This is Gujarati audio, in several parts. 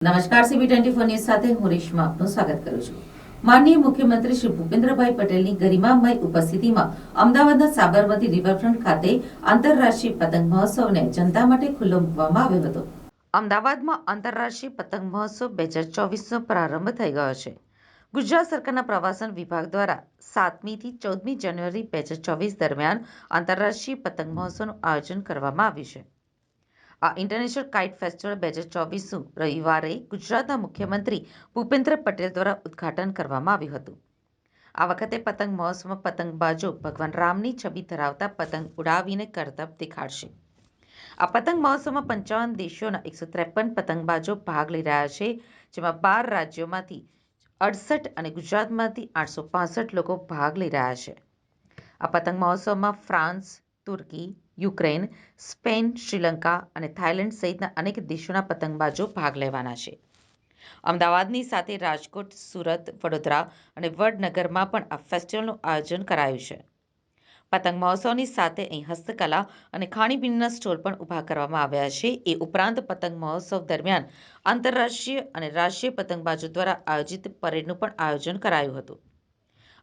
નમસ્કાર, CB24 ન્યૂઝ સાથે હું રેશમા આપનું સ્વાગત કરું છું। માનનીય મુખ્યમંત્રી શ્રી ભૂપેન્દ્રભાઈ પટેલની ગરિમામય ઉપસ્થિતિમાં અમદાવાદના સાબરમતી રિવરફ્રન્ટ ખાતે આંતરરાષ્ટ્રીય પતંગ મહોત્સવને જનતા માટે ખુલ્લો મૂકવામાં આવ્યો હતો। અમદાવાદમાં આંતરરાષ્ટ્રીય પતંગ મહોત્સવ 2024નો પ્રારંભ થઈ ગયો છે। ગુજરાત સરકારના પ્રવાસન વિભાગ દ્વારા 7મી થી 14મી જાન્યુઆરી 2024 દરમિયાન આંતરરાષ્ટ્રીય પતંગ મહોત્સવનું આયોજન કરવામાં આવ્યું છે। આ ઇન્ટરનેશનલ કાઇટ ફેસ્ટિવલ 2024નું રવિવારે ગુજરાતના મુખ્યમંત્રી ભૂપેન્દ્ર પટેલ દ્વારા ઉદ્ઘાટન કરવામાં આવ્યું હતું। આ વખતે પતંગ મહોત્સવમાં પતંગબાજો ભગવાન રામની છબી ધરાવતા પતંગ ઉડાવીને કરતબ દેખાડશે। આ પતંગ મહોત્સવમાં 55 દેશોના 153 પતંગબાજો ભાગ લઈ રહ્યા છે, જેમાં 12 રાજ્યોમાંથી 68 અને ગુજરાતમાંથી 865 લોકો ભાગ લઈ રહ્યા છે। આ પતંગ મહોત્સવમાં ફ્રાન્સ, તુર્કી, યુક્રેન, સ્પેન, શ્રીલંકા અને થાઇલેન્ડ સહિતના અનેક દેશોના પતંગબાજો ભાગ લેવાના છે। અમદાવાદની સાથે રાજકોટ, સુરત, વડોદરા અને વડનગરમાં પણ આ ફેસ્ટિવલનું આયોજન કરાયું છે। પતંગ મહોત્સવની સાથે અહીં હસ્તકલા અને ખાણીપીણીના સ્ટોલ પણ ઊભા કરવામાં આવ્યા છે। એ ઉપરાંત પતંગ મહોત્સવ દરમિયાન આંતરરાષ્ટ્રીય અને રાષ્ટ્રીય પતંગબાજો દ્વારા આયોજિત પરેડનું પણ આયોજન કરાયું હતું।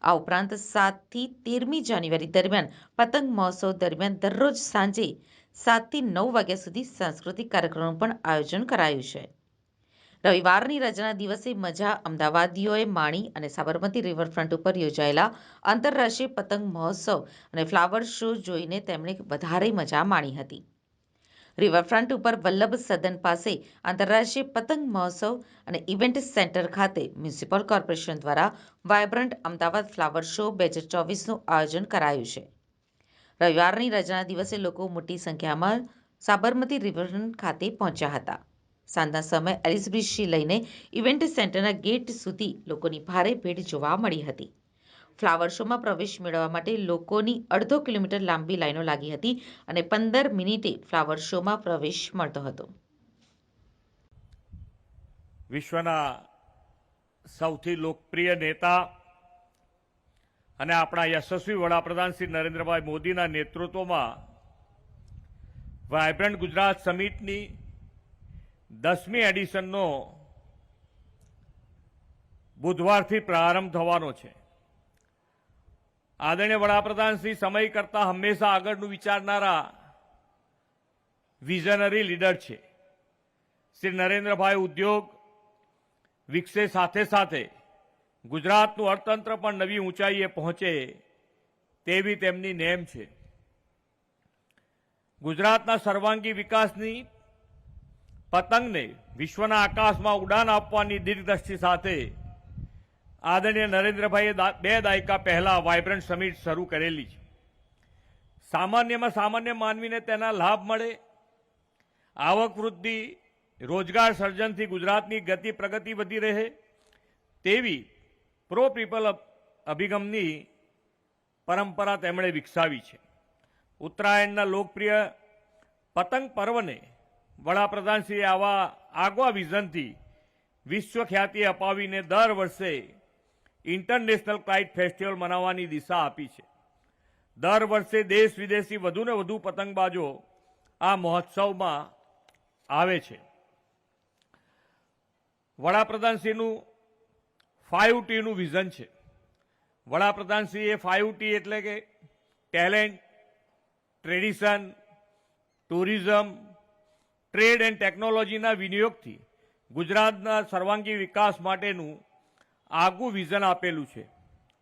આ ઉપરાંત 7 થી 13મી જાન્યુઆરી દરમિયાન પતંગ મહોત્સવ દરમિયાન દરરોજ સાંજે 7 થી 9 વાગ્યા સુધી સાંસ્કૃતિક કાર્યક્રમોનું પણ આયોજન કરાયું છે। રવિવારની રજાના દિવસે મજા અમદાવાદીઓએ માણી અને સાબરમતી રિવરફ્રન્ટ ઉપર યોજાયેલા આંતરરાષ્ટ્રીય પતંગ મહોત્સવ અને ફ્લાવર શો જોઈને તેમણે વધારે મજા માણી હતી। રિવરફ્રન્ટ ઉપર વલ્લભ સદન પાસે આંતરરાષ્ટ્રીય પતંગ મહોત્સવ અને ઇવેન્ટ સેન્ટર ખાતે મ્યુનિસિપલ કોર્પોરેશન દ્વારા વાયબ્રન્ટ અમદાવાદ ફ્લાવર શો 2024નું આયોજન કરાયું છે। રવિવારની રજાના દિવસે લોકો મોટી સંખ્યામાં સાબરમતી રિવરફ્રન્ટ ખાતે પહોંચ્યા હતા। સાંજના સમયે એલિસ બ્રિજથી લઈને ઇવેન્ટ સેન્ટરના ગેટ સુધી લોકોની ભારે ભીડ જોવા મળી હતી। ફ્લાવર શોમાં પ્રવેશ મેળવવા માટે લોકોની અડધો કિલોમીટર લાંબી લાઈનો લાગી હતી અને 15 મિનિટે ફ્લાવર શોમાં પ્રવેશ મળતો હતો। વિશ્વના સૌથી લોકપ્રિય નેતા અને આપણા યશસ્વી વડાપ્રધાન શ્રી નરેન્દ્રભાઈ મોદીના નેતૃત્વમાં વાયબ્રન્ટ ગુજરાત સમિટની 10મી એડિશનનો બુધવારથી પ્રારંભ થવાનો છે। આદરણીય વડાપ્રધાન શ્રી સમય કરતા હંમેશા આગળનું વિચારનારા વિઝનરી લીડર છે। શ્રી નરેન્દ્રભાઈ ઉદ્યોગ વિકસે સાથે સાથે ગુજરાતનું અર્થતંત્ર પણ નવી ઊંચાઈએ પહોંચે તેવી તેમની નેમ છે। ગુજરાતના સર્વાંગી વિકાસની પતંગને વિશ્વના આકાશમાં ઉડાન આપવાની દીર્ઘદ્રષ્ટિ સાથે આદરણીય નરેન્દ્રભાઈએ 2 દાયકા પહેલા વાયબ્રન્ટ સમિટ શરૂ કરેલી છે। સામાન્યમાં સામાન્ય માનવીને તેના લાભ મળે, આવક વૃદ્ધિ, રોજગાર સર્જનથી ગુજરાતની ગતિ પ્રગતિ વધી રહે તેવી પ્રો પીપલ અભિગમની પરંપરા તેમણે વિકસાવી છે। ઉત્તરાયણના લોકપ્રિય પતંગ પર્વને વડાપ્રધાનશ્રીએ આવા આગવા વિઝનથી વિશ્વ ખ્યાતિ અપાવીને દર વર્ષે ઇન્ટરનેશનલ કાઇટ ફેસ્ટિવલ મનાવવાની દિશા આપી છે। દર વર્ષે દેશ વિદેશી વધુને વધુ પતંગબાજો આ મહોત્સવમાં આવે છે। વડાપ્રધાનશ્રીનું 5Tનું વિઝન છે। વડાપ્રધાનશ્રીએ 5T એટલે કે talent, tradition, tourism, trade and ટેકનોલોજીના વિનિયોગથી ગુજરાતના સર્વાંગી વિકાસ માટેનું આગવું વિઝન આપેલું છે।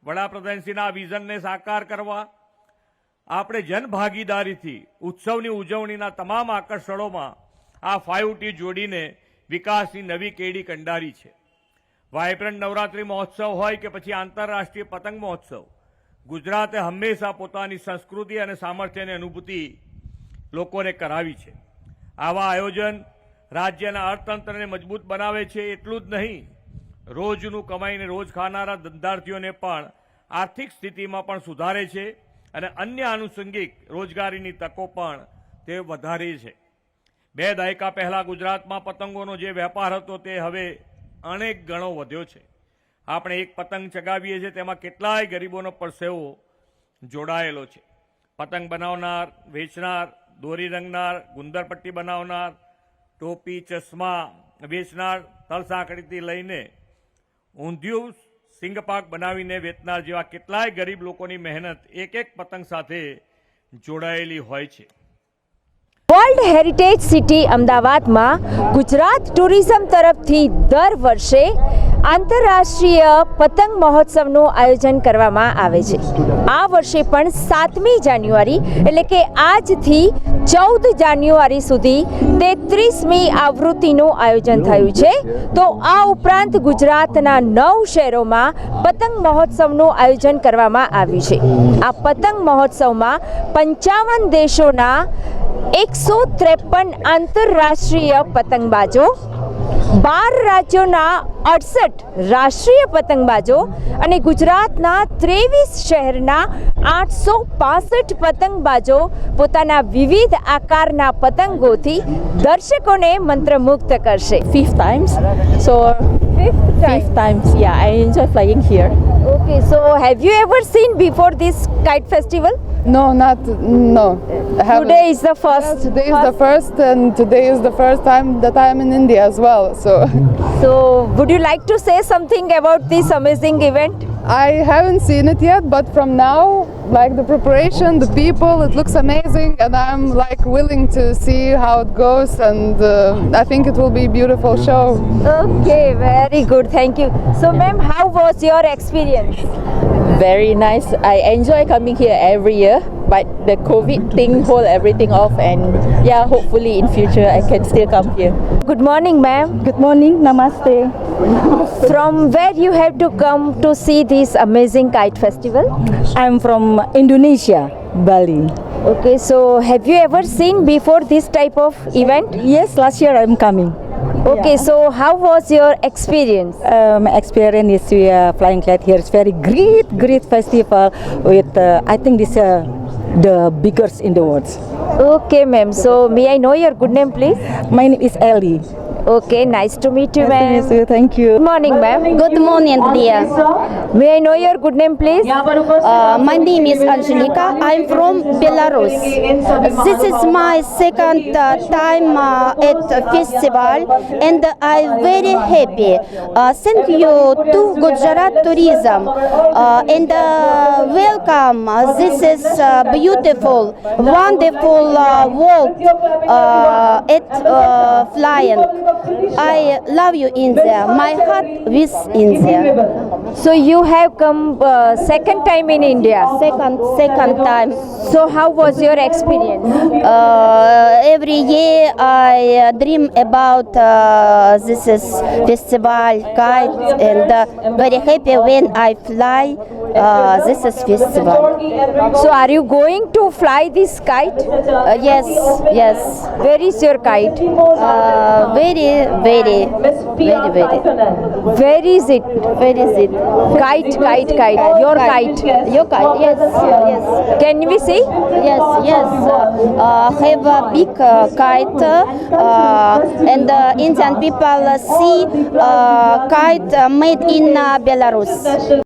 વડાપ્રધાનશ્રીના આ વિઝનને સાકાર કરવા આપણે જનભાગીદારીથી ઉત્સવની ઉજવણીના તમામ આકર્ષણોમાં આ 5T જોડીને વિકાસની નવી કેડી કંડારી છે। વાયબ્રન્ટ નવરાત્રિ મહોત્સવ હોય કે પછી આંતરરાષ્ટ્રીય પતંગ મહોત્સવ, ગુજરાતે હંમેશા પોતાની સંસ્કૃતિ અને સામર્થ્યની અનુભૂતિ લોકોને કરાવી છે। આવા આયોજન રાજ્યના અર્થતંત્રને મજબૂત બનાવે છે। એટલું જ નહીં, રોજનું કમાઈને રોજ ખાનારા ધંધાર્થીઓને પણ આર્થિક સ્થિતિમાં પણ સુધારે છે અને અન્ય આનુષંગિક રોજગારીની તકો પણ તે વધારે છે। 2 દાયકા પહેલા ગુજરાતમાં પતંગોનો જે વેપાર હતો તે હવે અનેક ગણો વધ્યો છે। આપણે એક પતંગ ચગાવીએ છીએ તેમાં કેટલાય ગરીબોનો પરસેવો જોડાયેલો છે। પતંગ બનાવનાર, વેચનાર, દોરી રંગનાર, ગુંદર પટ્ટી બનાવનાર, ટોપી, ચશ્મા, વેચનાર, તલસાંકળીથી લઈને ઊંધિયું સિંગપાક બનાવીને વેચનાર જેવા કેટલાય ગરીબ લોકોની મહેનત એક એક પતંગ સાથે જોડાયેલી હોય છે. વર્લ્ડ હેરિટેજ સિટી અમદાવાદમાં ગુજરાત ટુરિઝમ તરફથી દર વર્ષે આંતરરાષ્ટ્રીય પતંગ મહોત્સવનું આયોજન કરવામાં આવે છે. આ વર્ષે પણ 7મી જાન્યુઆરી એટલે કે આજથી 14 જાન્યુઆરી સુધી 33મી આવૃત્તિનું આયોજન થયું છે. તો આ ઉપરાંત ગુજરાતના 9 શહેરોમાં પતંગ મહોત્સવનું આયોજન કરવામાં આવ્યું છે. આ પતંગ મહોત્સવમાં 55 દેશોના 153 આંતરરાષ્ટ્રીય પતંગબાજો, 12 રાજ્યોના 68 રાષ્ટ્રીય પતંગબાજો અને ગુજરાતના 23 શહેરના 865 પતંગબાજો પોતાના વિવિધ આકારના પતંગોથી દર્શકોને મંત્રમુગ્ધ કરશે. Fifth times. So fifth times. Yeah, I enjoy flying here. Okay, so have you ever seen before this kite festival? No. I haven't. Today is the first. Today is the first, and today is the first time that I am in India as well. So would you like to say something about this amazing event? I haven't seen it yet, but from now, like the preparation, the people, it looks amazing, and I'm like willing to see how it goes, and I think it will be a beautiful show. Okay, very good. Thank you. So ma'am, how was your experience? Very nice. I enjoy coming here every year, but the COVID thing hold everything off, and yeah, hopefully in future I can still come here. Good morning, ma'am. Good morning. Namaste. From where you have to come to see this amazing kite festival? I'm from Indonesia, Bali. Okay, so have you ever seen before this type of event? Yes, last year I'm coming. Okay, so how was your experience? Experience is we are flying kite here. It's very great festival with I think this the biggest in the world. Okay, ma'am. So may I know your good name, please? My name is Ellie. Okay, nice to meet you, Nice to ma'am. meet you. Thank you. Good morning, ma'am. Good morning, dear. May I know your good name, please? My name is Angelica. I'm from Belarus. This is my second time at festival, and I'm very happy. Thank you to Gujarat Tourism and welcome. This is beautiful, wonderful world at flying. I love you, India. My heart with India. So you have come second time in India. Second time. So how was your experience? Every year I dream about this is festival kite, and very happy when I fly this is festival. So are you going to fly this kite? Yes. Where is your kite? Very. Where is it? Where is it? Kite. Your kite. Your kite. Yes. Can we see? Yes. Have a big kite, and Indian people see kite made in Belarus.